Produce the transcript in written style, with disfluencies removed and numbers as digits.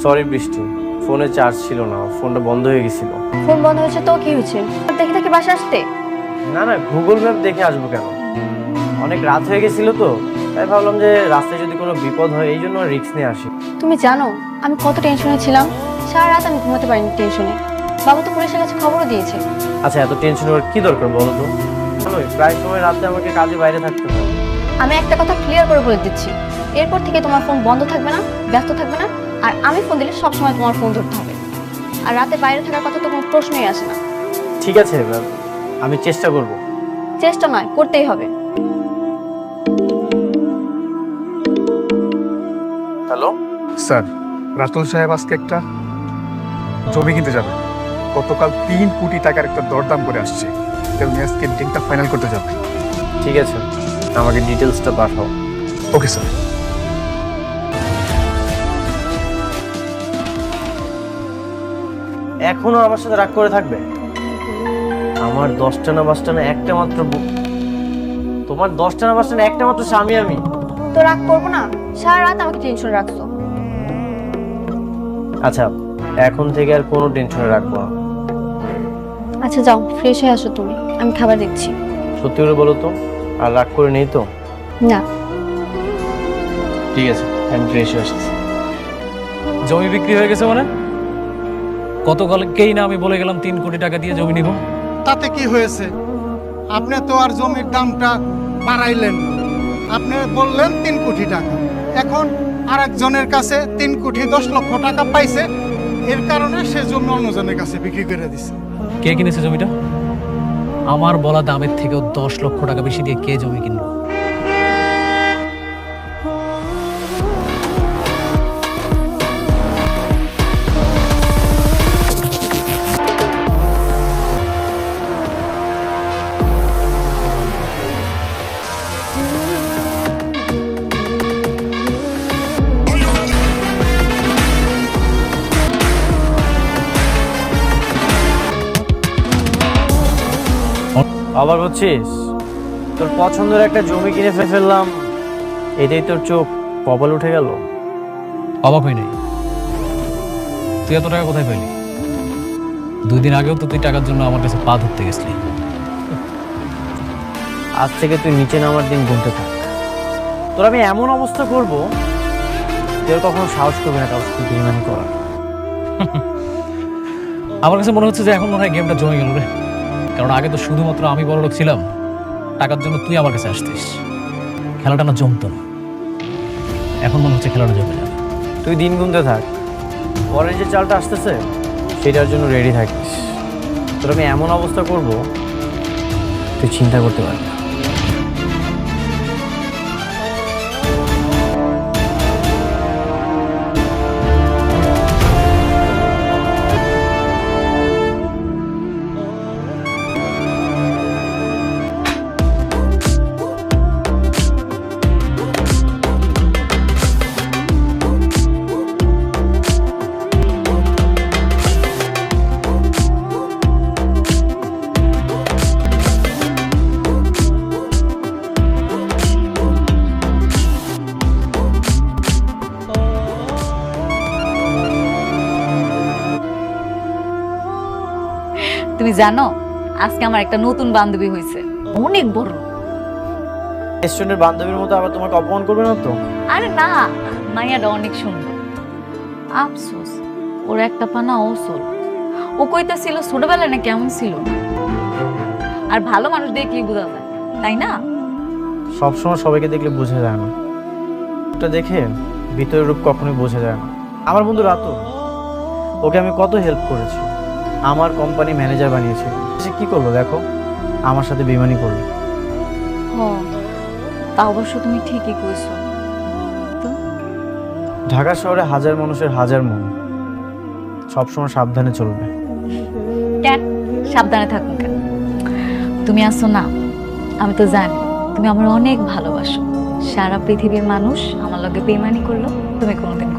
Sorry বৃষ্টি, ফোনে charge ছিল না, ফোনটা বন্ধ হয়ে গেছিল। ফোন বন্ধ হয়েছে তো কি হয়েছে? দেখে দেখে বাসা আসতে? না না, গুগল ম্যাপ দেখে আসবো কেন, অনেক রাত হয়ে গেছিল তো, তাই ভাবলাম যে রাস্তায় যদি কোনো বিপদ হয় এই জন্য রিস্ক নিয়ে আসি। তুমি জানো আমি কত টেনশনে ছিলাম? সারা রাত আমি ঘুমাতে পারিনি টেনশনে। বাবা তো পুলিশের কাছে খবরও দিয়েছে। আচ্ছা, এত টেনশন হওয়ার কি দরকার বলো তো? জানোই প্রায় সময় রাতে আমাকে কাজে বাইরে থাকতে হয়। আমি একটা কথা ক্লিয়ার করে বলে দিচ্ছি, এরপর থেকে তোমার ফোন বন্ধ থাকবে না, ব্যস্ত থাকবে না, আর আমি ফোন দিলে সবসময় তোমার ফোন ধরতে হবে। আর রাতে বাইরে থাকার কথা তো কোনো প্রশ্নই আসে না। ঠিক আছে, আমি চেষ্টা করব। চেষ্টা নয়, করতেই হবে। হ্যালো স্যার, রাতুল সাহেব আজকে একটা জমি কিনতে যাবে। গতকাল 3 কোটি টাকার একটা দরদাম করে আসছে। উনি আজকে ডিলটা ফাইনাল করতে যাবে। ঠিক আছে, আমাকে ডিটেলসটা পাঠাও। Okay sir. এখনো আমার সাথে রাগ করে থাকবে? আমার 10টা না 5টা না একটা মাত্র তোমার 10টা না 5টা না একটা মাত্র স্বামী আমি। তো রাগ করবো না? সারা রাত আমাকে টেনশন রাখছো। আচ্ছা, এখন থেকে আর কোনো টেনশনে রাখবো না। আচ্ছা যাও, ফ্রেশ হয়ে আসো তুমি, আমি খাবার দিচ্ছি। সত্যি করে বলো তো, আর রাগ করে নেই তো? না। ঠিক আছে, আমি ফ্রেশ হয়ে আসছি। জমি বিক্রি হয়ে গেছে মানে? গতকালকেই না আমি বলে গেলাম 3 কোটি টাকা দিয়ে জমি নিব। তাতে কি হয়েছে? আপনি তো আর জমির দামটা বাড়াইলেন না। আপনি বললেন 3 কোটি টাকা, এখন আরেকজনের কাছে 3 কোটি 10 লক্ষ টাকা পাইছে, এর কারণে সে জমি অন্যজনের কাছে বিক্রি করে দিছে। কে কিনেছে জমিটা? আমার বলা দামের থেকেও 10 লক্ষ টাকা বেশি দিয়ে কে জমি কিনলো? অবাক হচ্ছিস? তোর পছন্দের একটা জমি কিনে ফেললাম, এটাই তোর চোখ কপাল উঠে গেল? অবাক হই নাই। তুই এত টাকা কোথায় পাইলি? 2 দিন আগেও তো তুই টাকার জন্য আমার কাছে পা ধরতে গেছিলি। আজ থেকে তুই নিচে নামার দিন গুনতে থাক। তোর আমি এমন অবস্থা করব, তোর কখনো সাহস করবে না কারোর সাথে বেইমানি করার। আমার কাছে মনে হচ্ছে যে এখন মনে হয় গেমটা জমে গেল রে। কারণ আগে তো শুধুমাত্র আমি বড়লোক ছিলাম, টাকার জন্য তুই আমার কাছে আসতিস, খেলাটা না জমতো না। এখন মনে হচ্ছে খেলাটা জমে যাবে। তুই দিন গুনতে থাক, পরের যে চালটা আসতেছে সেটার জন্য রেডি থাকিস। তোর আমি এমন অবস্থা করব, তুই চিন্তা করতে পারবি না। তুমি জানো আজকে আমার একটা নতুন বান্ধবী হয়েছে, অনেক বড়। রেস্টুরেন্টের বান্ধবীর মতো আবার তোমাকে অপমান করবে না তো? আরে না, মাইয়াটা অনেক সুন্দর। আফসোস ওর একটা পানা ওসল। ও কইতাছিল ছোটবেলায় না কেমন ছিল, আর ভালো মানুষ দেখলেই বোঝা যায়, তাই না? সবসময় সবাইকে দেখলে বোঝা যায় না, ওটা দেখে ভিতরের রূপ কখনোই বোঝা যায় না। আমার বন্ধু রাতু, ওকে আমি কত হেল্প করেছি, আমার কোম্পানি ম্যানেজার বানিয়েছে। সে কি করলো দেখো, আমার সাথে বেইমানি করলো। হ, তা অবশ্য তুমি ঠিকই কইছো। তো ঢাকা শহরে হাজার মানুষের হাজার মন, সবসময় সাবধানে চলবে। কেন সাবধানে থাকুন কেন? তুমি আসো না, আমি তো জানি তুমি আমার অনেক ভালোবাসো। সারা পৃথিবীর মানুষ আমার লগে বেইমানি করলো, তুমি কোনোদিন